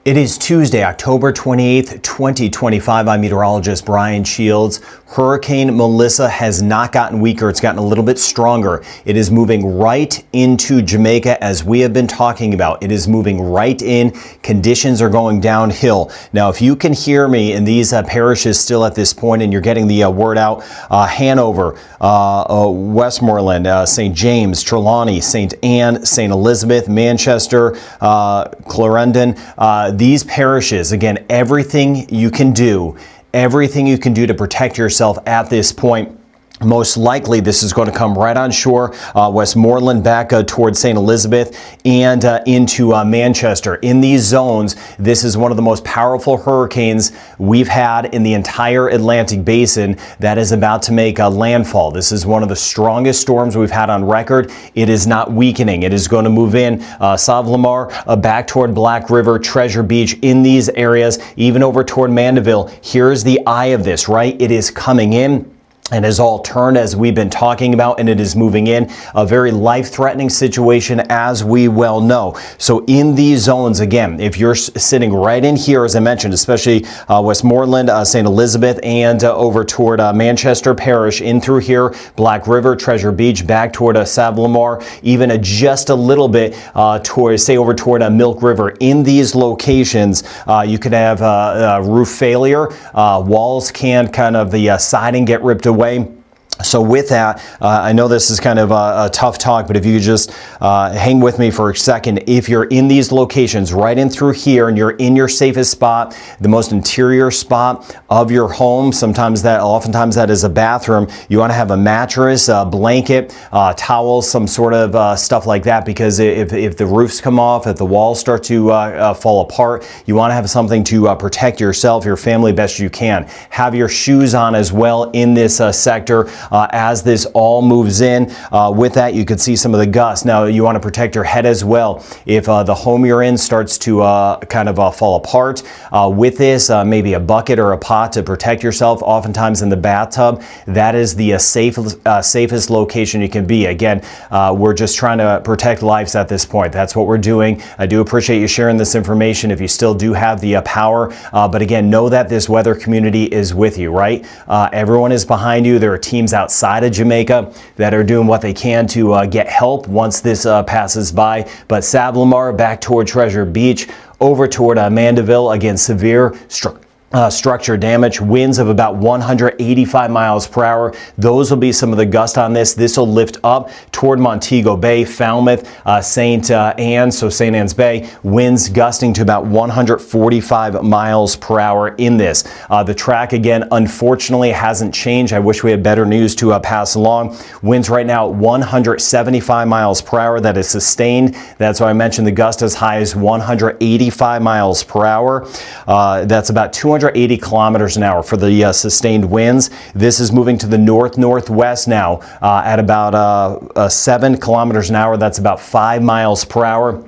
It is Tuesday, October 28th, 2025. I'm meteorologist Brian Shields. Hurricane Melissa has not gotten weaker. It's gotten a little bit stronger. It is moving right into Jamaica, as we have been talking about. It is moving right in. Conditions are going downhill. Now, if you can hear me in these parishes still at this point and you're getting the word out, Hanover, Westmoreland, St. James, Trelawney, St. Anne, St. Elizabeth, Manchester, Clarendon, these parishes, again, everything you can do to protect yourself at this point. Most likely, this is going to come right on shore, Westmoreland back towards St. Elizabeth and into Manchester. In these zones, this is one of the most powerful hurricanes we've had in the entire Atlantic basin that is about to make a landfall. This is one of the strongest storms we've had on record. It is not weakening. It is going to move in Savlamar, back toward Black River, Treasure Beach, in these areas, even over toward Mandeville. Here's the eye of this, right? It is coming in and has all turned, as we've been talking about, and it is moving in a very life-threatening situation, as we well know. So in these zones, again, if you're sitting right in here, as I mentioned, especially Westmoreland, St. Elizabeth, and over toward Manchester Parish, in through here, Black River, Treasure Beach, back toward Savlamar, even just a little bit toward, say, over toward Milk River. In these locations, you could have roof failure. Walls can the siding get ripped away. So with that, I know this is kind of a tough talk, but if you just hang with me for a second, if you're in these locations right in through here and you're in your safest spot, the most interior spot of your home, oftentimes that is a bathroom, you want to have a mattress, a blanket, towels, some sort of stuff like that, because if the roofs come off, if the walls start to fall apart, you want to have something to protect yourself, your family, best you can. Have your shoes on as well in this sector. As this all moves in. With that, you can see some of the gusts. Now, you want to protect your head as well. If the home you're in starts to fall apart, with this, maybe a bucket or a pot to protect yourself, oftentimes in the bathtub, that is the safest location you can be. Again, we're just trying to protect lives at this point. That's what we're doing. I do appreciate you sharing this information if you still do have the power. But again, know that this weather community is with you, right? Everyone is behind you. There are teams outside of Jamaica that are doing what they can to get help once this passes by. But Savlamar, back toward Treasure Beach, over toward Mandeville, again, severe structure damage, winds of about 185 miles per hour. Those will be some of the gusts on this. This will lift up toward Montego Bay, Falmouth, St. Anne, so St. Anne's Bay, winds gusting to about 145 miles per hour in this. The track, again, unfortunately hasn't changed. I wish we had better news to pass along. Winds right now at 175 miles per hour. That is sustained. That's why I mentioned the gust as high as 185 miles per hour. That's about 280 kilometers an hour for the sustained winds. This is moving to the north-northwest now at about 7 kilometers an hour. That's about 5 miles per hour.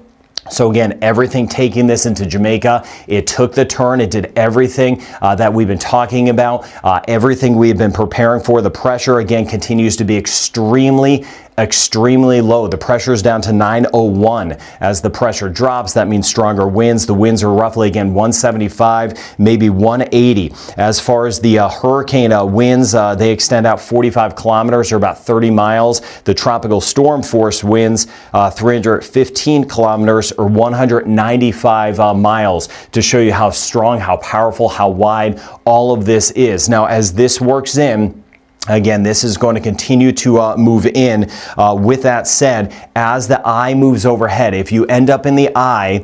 So again, everything taking this into Jamaica, it took the turn. It did everything that we've been talking about, everything we've been preparing for. The pressure, again, continues to be extremely low. The pressure is down to 901. As the pressure drops, that means stronger winds. The winds are roughly, again, 175, maybe 180. As far as the hurricane winds, they extend out 45 kilometers or about 30 miles. The tropical storm force winds 315 kilometers or 195 miles, to show you how strong, how powerful, how wide all of this is. Now, as this works in, again, this is going to continue to move in. With that said, as the eye moves overhead, if you end up in the eye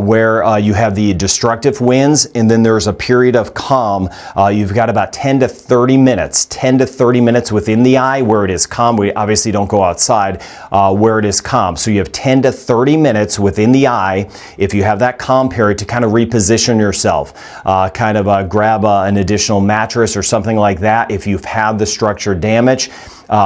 where you have the destructive winds and then there's a period of calm, you've got about 10 to 30 minutes within the eye where it is calm. We obviously don't go outside where it is calm. So you have 10 to 30 minutes within the eye, if you have that calm period, to kind of reposition yourself, grab an additional mattress or something like that if you've had the structure damage.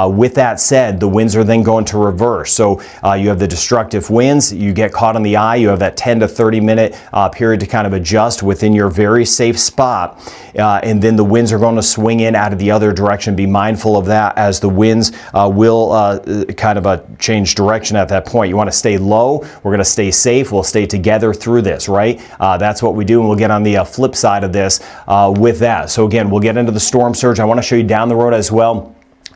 With that said, the winds are then going to reverse. So you have the destructive winds, you get caught in the eye, you have that 10 to 30 minute period to kind of adjust within your very safe spot. And then the winds are going to swing in out of the other direction. Be mindful of that, as the winds will kind of change direction at that point. You want to stay low. We're going to stay safe. We'll stay together through this, right? That's what we do, and we'll get on the flip side of this with that. So again, we'll get into the storm surge. I want to show you down the road as well.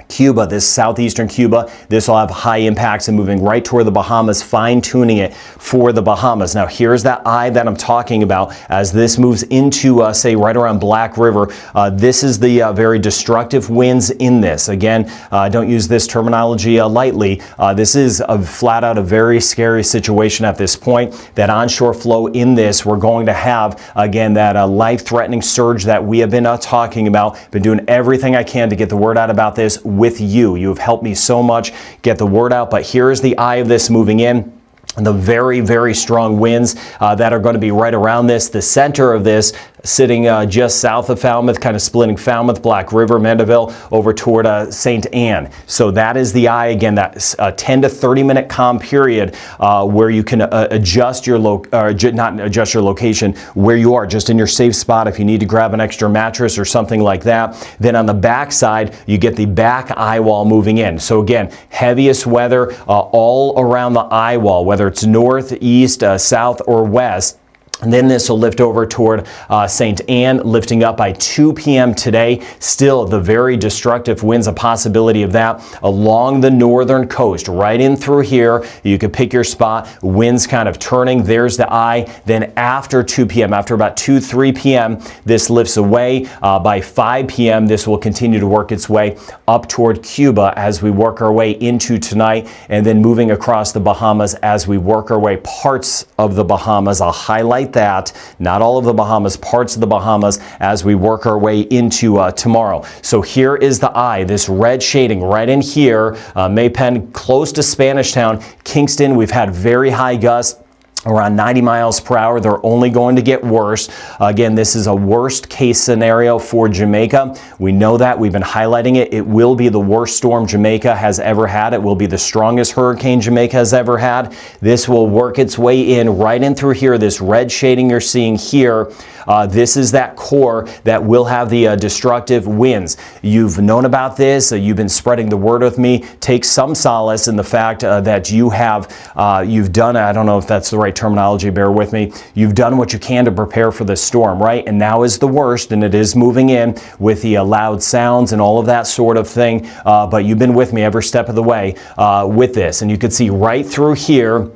Cuba, this southeastern Cuba, this will have high impacts and moving right toward the Bahamas, fine-tuning it for the Bahamas. Now, here's that eye that I'm talking about as this moves into, say, right around Black River. This is the very destructive winds in this. Again, don't use this terminology lightly. This is flat out a very scary situation at this point. That onshore flow in this, we're going to have, again, that life-threatening surge that we have been talking about. Been doing everything I can to get the word out about this with you. You have helped me so much get the word out, but here is the eye of this moving in. And the very, very strong winds that are going to be right around this. The center of this sitting just south of Falmouth, kind of splitting Falmouth, Black River, Mandeville over toward St. Anne. So that is the eye. Again, that 10 to 30 minute calm period where you can adjust your not adjust your location where you are, just in your safe spot if you need to grab an extra mattress or something like that. Then on the back side, you get the back eye wall moving in. So again, heaviest weather all around the eye wall, whether it's north, east, south, or west. And then this will lift over toward St. Anne, lifting up by 2 p.m. today. Still, the very destructive winds, a possibility of that along the northern coast, right in through here. You could pick your spot. Winds kind of turning. There's the eye. Then after 2 p.m., after about 3 p.m., this lifts away. By 5 p.m., this will continue to work its way up toward Cuba as we work our way into tonight, and then moving across the Bahamas as we work our way. Parts of the Bahamas, I'll highlight that, not all of the Bahamas, parts of the Bahamas as we work our way into tomorrow. So here is the eye, this red shading right in here, Maypen, close to Spanish Town, Kingston. We've had very high gusts, around 90 miles per hour. They're only going to get worse. Again, this is a worst case scenario for Jamaica. We know that. We've been highlighting it. It will be the worst storm Jamaica has ever had. It will be the strongest hurricane Jamaica has ever had. This will work its way in right in through here. This red shading you're seeing here, this is that core that will have the destructive winds. You've known about this. You've been spreading the word with me. Take some solace in the fact that you have, you've done, I don't know if that's the right terminology, bear with me. You've done what you can to prepare for this storm, right? And now is the worst, and it is moving in with the loud sounds and all of that sort of thing. But you've been with me every step of the way with this. And you can see right through here,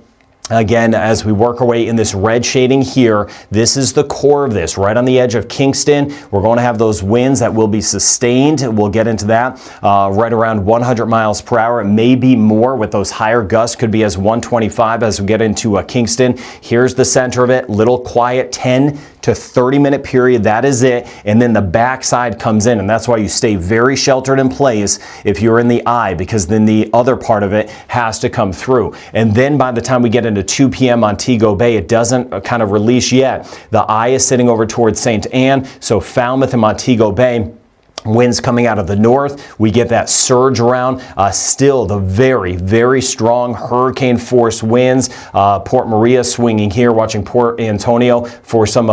again, as we work our way in this red shading here, this is the core of this, right on the edge of Kingston. We're going to have those winds that will be sustained. We'll get into that right around 100 miles per hour. It may be more with those higher gusts, could be as 125 as we get into Kingston. Here's the center of it, little quiet 10 to 30 minute period. That is it. And then the backside comes in, and that's why you stay very sheltered in place if you're in the eye, because then the other part of it has to come through. And then by the time we get into 2 p.m. Montego Bay, it doesn't kind of release yet. The eye is sitting over towards St. Anne, so Falmouth and Montego Bay, winds coming out of the north. We get that surge around. Still the very, very strong hurricane force winds. Port Maria swinging here, watching Port Antonio for some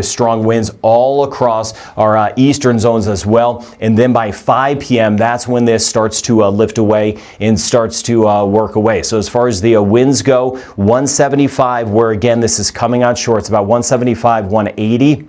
strong winds all across our eastern zones as well. And then by 5 p.m., that's when this starts to lift away and starts to work away. So as far as the winds go, 175, where again, this is coming on shore. It's about 175, 180.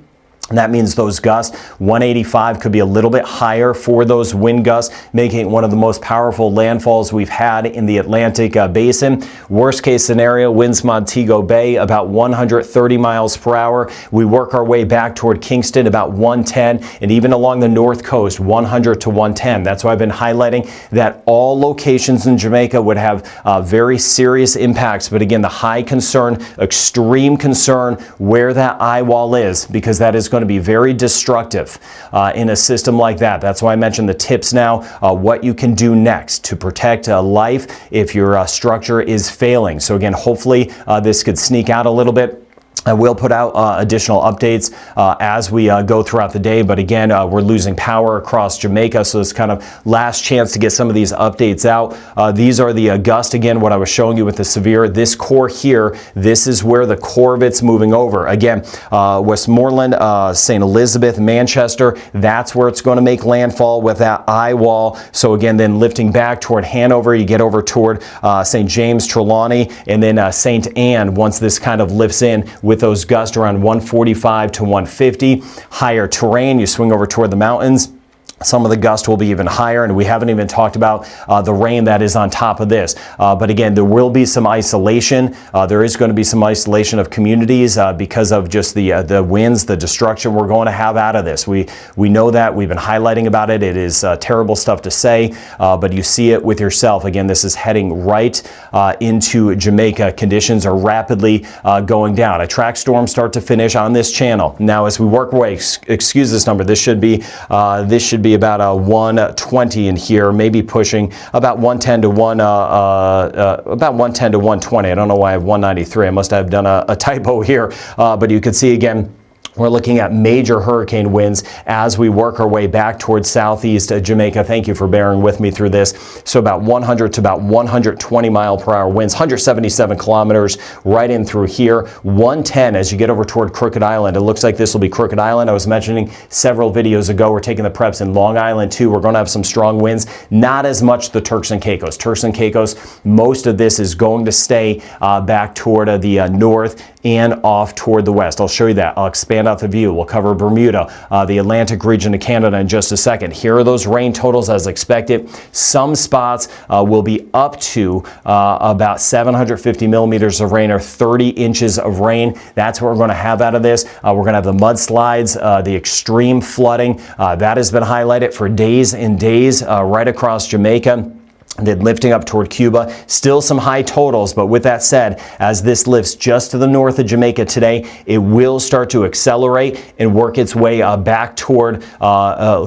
And that means those gusts, 185 could be a little bit higher for those wind gusts, making it one of the most powerful landfalls we've had in the Atlantic basin. Worst case scenario, winds Montego Bay about 130 miles per hour. We work our way back toward Kingston about 110, and even along the north coast, 100 to 110. That's why I've been highlighting that all locations in Jamaica would have very serious impacts. But again, the high concern, extreme concern where that eye wall is, because that is going to be very destructive in a system like that. That's why I mentioned the tips now, what you can do next to protect life if your structure is failing. So again, hopefully this could sneak out a little bit. I will put out additional updates as we go throughout the day, but again, we're losing power across Jamaica, so it's kind of last chance to get some of these updates out. These are the gust, again, what I was showing you with the severe. This core here, this is where the core of it's moving over. Again, Westmoreland, St. Elizabeth, Manchester, that's where it's going to make landfall with that Eyewall. So again, then lifting back toward Hanover, you get over toward St. James, Trelawney, and then St. Anne once this kind of lifts in with those gusts around 145 to 150. Higher terrain, you swing over toward the mountains. Some of the gusts will be even higher, and we haven't even talked about the rain that is on top of this. But again, there will be some isolation. There is going to be some isolation of communities because of just the winds, the destruction we're going to have out of this. We know that. We've been highlighting about it. It is terrible stuff to say, but you see it with yourself. Again, this is heading right into Jamaica. Conditions are rapidly going down. I track storm start to finish on this channel. Now, as we work away, excuse this number, this should be about a 120 in here, maybe pushing about 110 to 120. I don't know why I have 193. I must have done a typo here, but you can see again, we're looking at major hurricane winds as we work our way back towards southeast Jamaica. Thank you for bearing with me through this. So about 100 to about 120 mile per hour winds, 177 kilometers right in through here. 110 as you get over toward Crooked Island. It looks like this will be Crooked Island. I was mentioning several videos ago, we're taking the preps in Long Island too. We're going to have some strong winds. Not as much the Turks and Caicos. Turks and Caicos, most of this is going to stay back toward the north and off toward the west. I'll show you that. I'll expand out the view. We'll cover Bermuda, the Atlantic region of Canada in just a second. Here are those rain totals as expected. Some spots will be up to about 750 millimeters of rain or 30 inches of rain. That's what we're going to have out of this. We're going to have the mudslides, the extreme flooding. That has been highlighted for days and days right across Jamaica. Then lifting up toward Cuba, still some high totals, but with that said, as this lifts just to the north of Jamaica today, it will start to accelerate and work its way back toward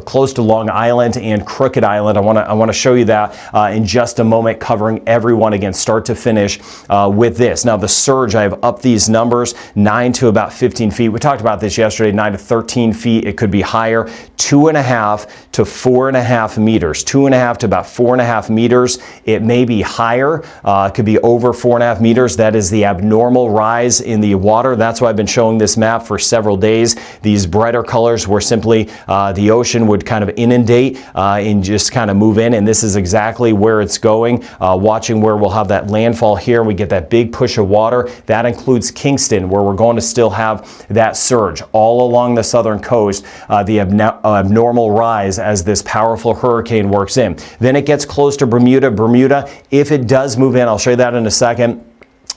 close to Long Island and Crooked Island. I want to show you that in just a moment, covering everyone again, start to finish with this. Now the surge, I have upped these numbers, 9 to about 15 feet. We talked about this yesterday, 9 to 13 feet. It could be higher, 2.5 to 4.5 meters, 2.5 to about 4.5 meters. It may be higher, it could be over 4.5 meters. That is the abnormal rise in the water. That's why I've been showing this map for several days. These brighter colors were simply the ocean would kind of inundate and just kind of move in, and this is exactly where it's going. Watching where we'll have that landfall here, we get that big push of water. That includes Kingston, where we're going to still have that surge all along the southern coast, the abnormal rise as this powerful hurricane works in. Then it gets close to Bermuda, if it does move in, I'll show you that in a second.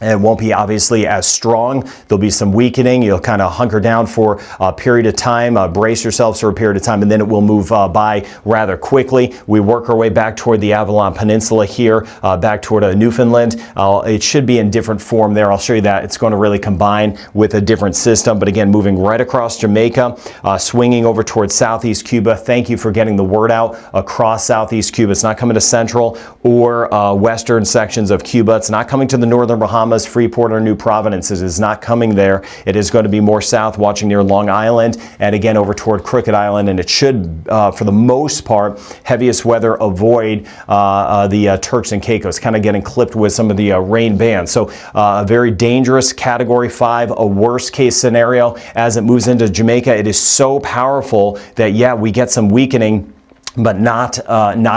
And it won't be obviously as strong. There'll be some weakening. You'll kind of hunker down for a period of time, brace yourselves for a period of time, and then it will move by rather quickly. We work our way back toward the Avalon Peninsula here, back toward Newfoundland. It should be in different form there. I'll show you that. It's going to really combine with a different system, but again, moving right across Jamaica, swinging over towards southeast Cuba. Thank you for getting the word out across southeast Cuba. It's not coming to central or western sections of Cuba. It's not coming to the northern Bahamas, Freeport, or New Providence. It is not coming there. It is going to be more south, watching near Long Island, and again over toward Crooked Island, and it should, for the most part, heaviest weather avoid the Turks and Caicos, kind of getting clipped with some of the rain bands. So a very dangerous Category 5, a worst case scenario as it moves into Jamaica. It is so powerful that, yeah, we get some weakening, but not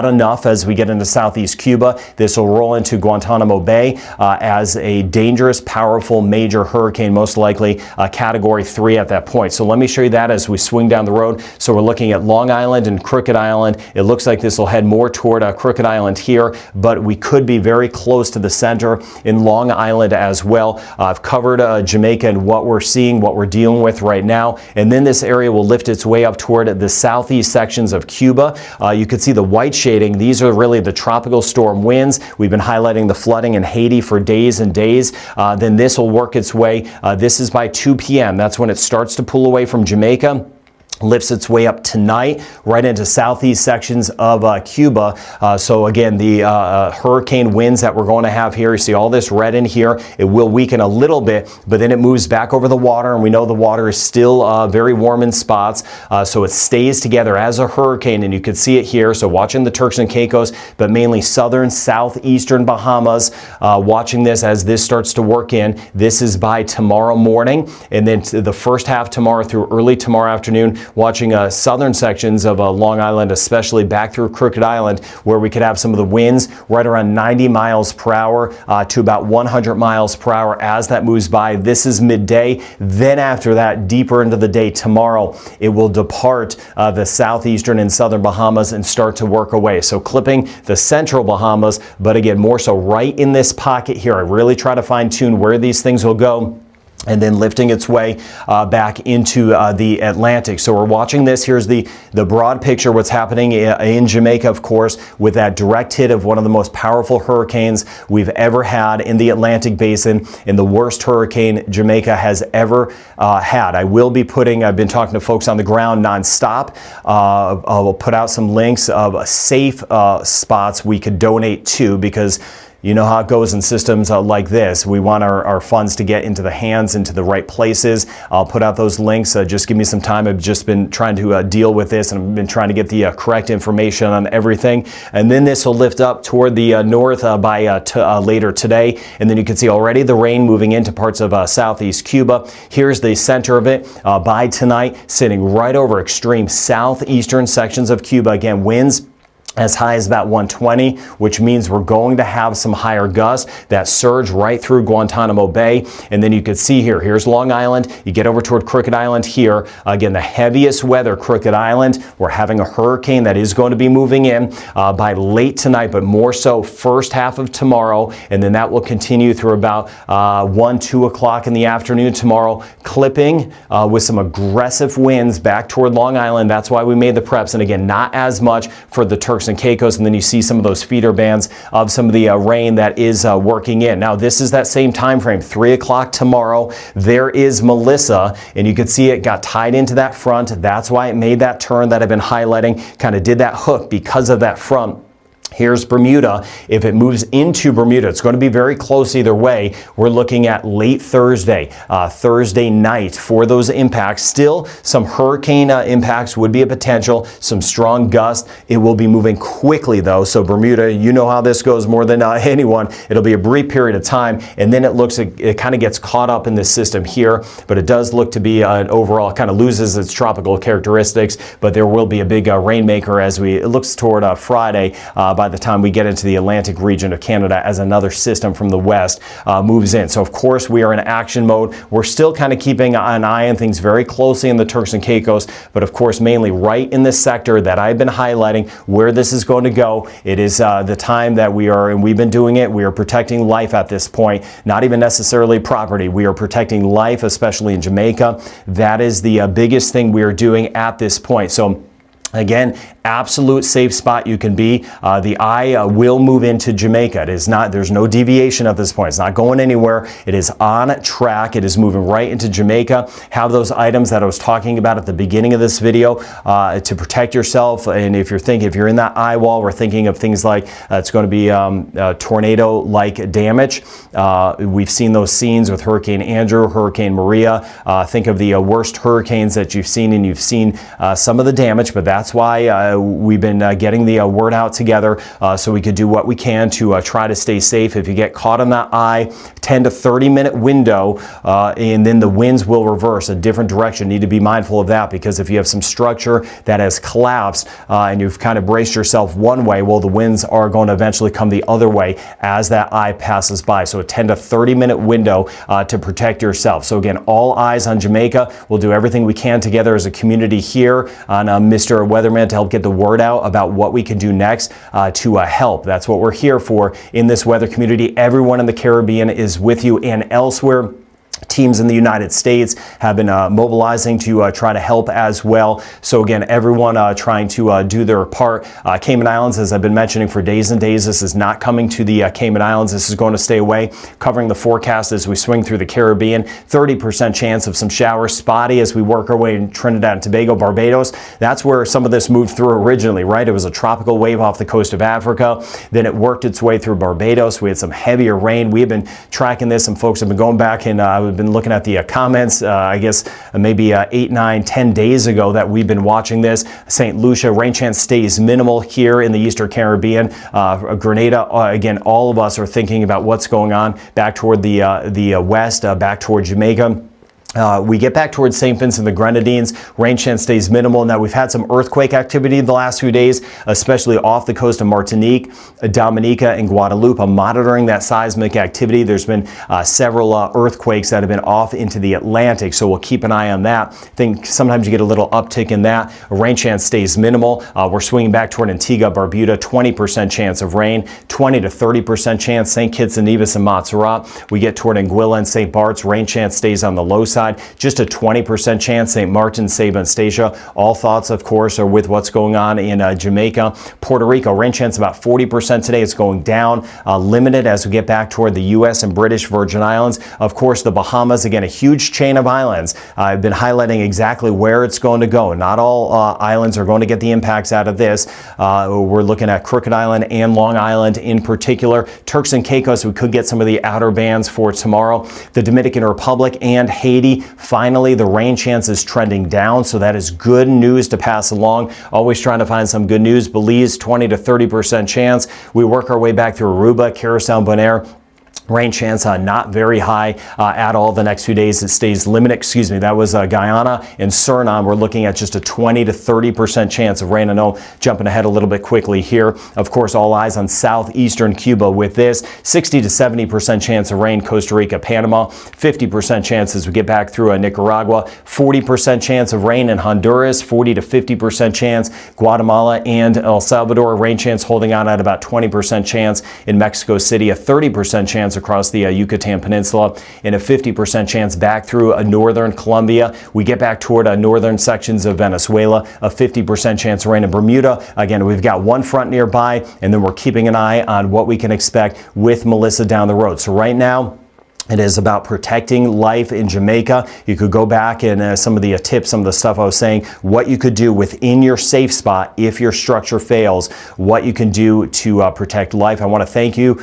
enough as we get into southeast Cuba. This will roll into Guantanamo Bay as a dangerous, powerful, major hurricane, most likely Category 3 at that point. So let me show you that as we swing down the road. So we're looking at Long Island and Crooked Island. It looks like this will head more toward Crooked Island here, but we could be very close to the center in Long Island as well. I've covered Jamaica and what we're seeing, what we're dealing with right now, and then this area will lift its way up toward the southeast sections of Cuba. You can see the white shading. These are really the tropical storm winds. We've been highlighting the flooding in Haiti for days and days. Then this will work its way. This is by 2 p.m. That's when it starts to pull away from Jamaica. lifts its way up tonight right into southeast sections of Cuba. So again, the hurricane winds that we're going to have here, you see all this red in here, it will weaken a little bit, but then it moves back over the water, and we know the water is still very warm in spots, so it stays together as a hurricane, and you can see it here. So watching the Turks and Caicos, but mainly southern, southeastern Bahamas, watching this as this starts to work in. This is by tomorrow morning, and then the first half tomorrow through early tomorrow afternoon, watching southern sections of Long Island, especially back through Crooked Island, where we could have some of the winds right around 90 miles per hour to about 100 miles per hour as that moves by. This is midday. Then after that, deeper into the day tomorrow, it will depart the southeastern and southern Bahamas and start to work away. So clipping the central Bahamas, but again, more so right in this pocket here. I really try to fine tune where these things will go, and then lifting its way back into the Atlantic. So we're watching this. Here's the broad picture, what's happening in Jamaica, of course, with that direct hit of one of the most powerful hurricanes we've ever had in the Atlantic Basin, and the worst hurricane Jamaica has ever had. I will be putting, I've been talking to folks on the ground nonstop. I'll put out some links of safe spots we could donate to, because you know how it goes in systems like this. We want our funds to get into the hands, into the right places. I'll put out those links. Just give me some time. I've just been trying to deal with this, and I've been trying to get the correct information on everything. And then this will lift up toward the north by later today. And then you can see already the rain moving into parts of southeast Cuba. Here's the center of it by tonight, sitting right over extreme southeastern sections of Cuba. Again, winds as high as about 120, which means we're going to have some higher gusts that surge right through Guantanamo Bay. And then you can see here, here's Long Island. You get over toward Crooked Island here. Again, the heaviest weather, Crooked Island. We're having a hurricane that is going to be moving in by late tonight, but more so first half of tomorrow. And then that will continue through about 1, 2 o'clock in the afternoon tomorrow, clipping with some aggressive winds back toward Long Island. That's why we made the preps. And again, not as much for the Turks and Caicos, and then you see some of those feeder bands of some of the rain that is working in. Now this is that same time frame, 3 o'clock tomorrow. There is Melissa, and you can see it got tied into that front. That's why it made that turn that I've been highlighting, kind of did that hook because of that front. Here's Bermuda. If it moves into Bermuda, it's going to be very close either way. We're looking at late Thursday, Thursday night for those impacts. Still, some hurricane impacts would be a potential, some strong gusts. It will be moving quickly though. So Bermuda, you know how this goes more than anyone. It'll be a brief period of time, and then it kind of gets caught up in this system here, but it does look to be an overall, kind of loses its tropical characteristics, but there will be a big rainmaker as it looks toward Friday by the time we get into the Atlantic region of Canada, as another system from the west moves in. So of course we are in action mode. We're still kind of keeping an eye on things very closely in the Turks and Caicos, but of course mainly right in this sector that I've been highlighting where this is going to go. It is the time that we are, and we've been doing it, we are protecting life at this point, not even necessarily property. We are protecting life, especially in Jamaica. That is the biggest thing we are doing at this point. So again, absolute safe spot you can be. The eye will move into Jamaica. It is not, there's no deviation at this point. It's not going anywhere. It is on track. It is moving right into Jamaica. Have those items that I was talking about at the beginning of this video to protect yourself. And if you're in that eye wall, we're thinking of things like it's going to be tornado-like damage. We've seen those scenes with Hurricane Andrew, Hurricane Maria. Think of the worst hurricanes that you've seen, and you've seen some of the damage, but that's why we've been getting the word out together so we could do what we can to try to stay safe. If you get caught in that eye, 10 to 30 minute window, and then the winds will reverse a different direction. Need to be mindful of that, because if you have some structure that has collapsed and you've kind of braced yourself one way, well, the winds are going to eventually come the other way as that eye passes by. So a 10 to 30 minute window to protect yourself. So again, all eyes on Jamaica. We'll do everything we can together as a community here on Mr. Weatherman to help get the word out about what we can do next to help. That's what we're here for in this weather community. Everyone in the Caribbean is with you, and elsewhere. Teams in the United States have been mobilizing to try to help as well. So again, everyone trying to do their part. Cayman Islands, as I've been mentioning for days and days, this is not coming to the Cayman Islands. This is going to stay away. Covering the forecast as we swing through the Caribbean, 30% chance of some showers, spotty as we work our way in Trinidad and Tobago, Barbados. That's where some of this moved through originally, right? It was a tropical wave off the coast of Africa. Then it worked its way through Barbados. We had some heavier rain. We have been tracking this. Some folks have been going back and I've been looking at the comments, I guess maybe 8, 9, 10 days ago that we've been watching this. St. Lucia, rain chance stays minimal here in the Eastern Caribbean. Grenada, again, all of us are thinking about what's going on back toward the west, back toward Jamaica. We get back towards St. Vincent and the Grenadines. Rain chance stays minimal. Now, we've had some earthquake activity the last few days, especially off the coast of Martinique, Dominica, and Guadeloupe. I'm monitoring that seismic activity. There's been several earthquakes that have been off into the Atlantic, so we'll keep an eye on that. I think sometimes you get a little uptick in that. Rain chance stays minimal. We're swinging back toward Antigua, Barbuda, 20% chance of rain, 20 to 30% chance. St. Kitts and Nevis and Montserrat. We get toward Anguilla and St. Bart's. Rain chance stays on the low side. Just a 20% chance. St. Martin, Saba, and Statia. All thoughts, of course, are with what's going on in Jamaica. Puerto Rico, rain chance about 40% today. It's going down, limited as we get back toward the U.S. and British Virgin Islands. Of course, the Bahamas, again, a huge chain of islands. I've been highlighting exactly where it's going to go. Not all islands are going to get the impacts out of this. We're looking at Crooked Island and Long Island in particular. Turks and Caicos, we could get some of the outer bands for tomorrow. The Dominican Republic and Haiti. Finally, the rain chance is trending down, so that is good news to pass along. Always trying to find some good news. Belize, 20 to 30% chance. We work our way back through Aruba, Curacao, Bonaire. Rain chance not very high at all the next few days. It stays limited. Excuse me, that was Guyana and Suriname. We're looking at just a 20 to 30% chance of rain. I know, jumping ahead a little bit quickly here. Of course, all eyes on southeastern Cuba with this. 60 to 70% chance of rain, Costa Rica, Panama. 50% chance as we get back through Nicaragua. 40% chance of rain in Honduras. 40 to 50% chance, Guatemala and El Salvador. Rain chance holding on at about 20% chance in Mexico City. A 30% chance across the Yucatan Peninsula, and a 50% chance back through northern Colombia. We get back toward northern sections of Venezuela, a 50% chance of rain in Bermuda. Again, we've got one front nearby, and then we're keeping an eye on what we can expect with Melissa down the road. So right now, it is about protecting life in Jamaica. You could go back and some of the tips, some of the stuff I was saying, what you could do within your safe spot if your structure fails, what you can do to protect life. I want to thank you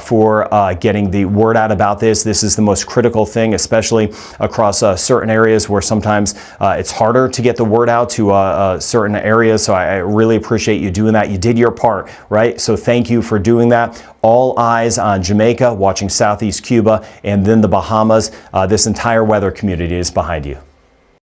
for getting the word out about this. This is the most critical thing, especially across certain areas where sometimes it's harder to get the word out to certain areas. So I really appreciate you doing that. You did your part, right? So thank you for doing that. All eyes on Jamaica, watching Southeast Cuba, and then the Bahamas. This entire weather community is behind you.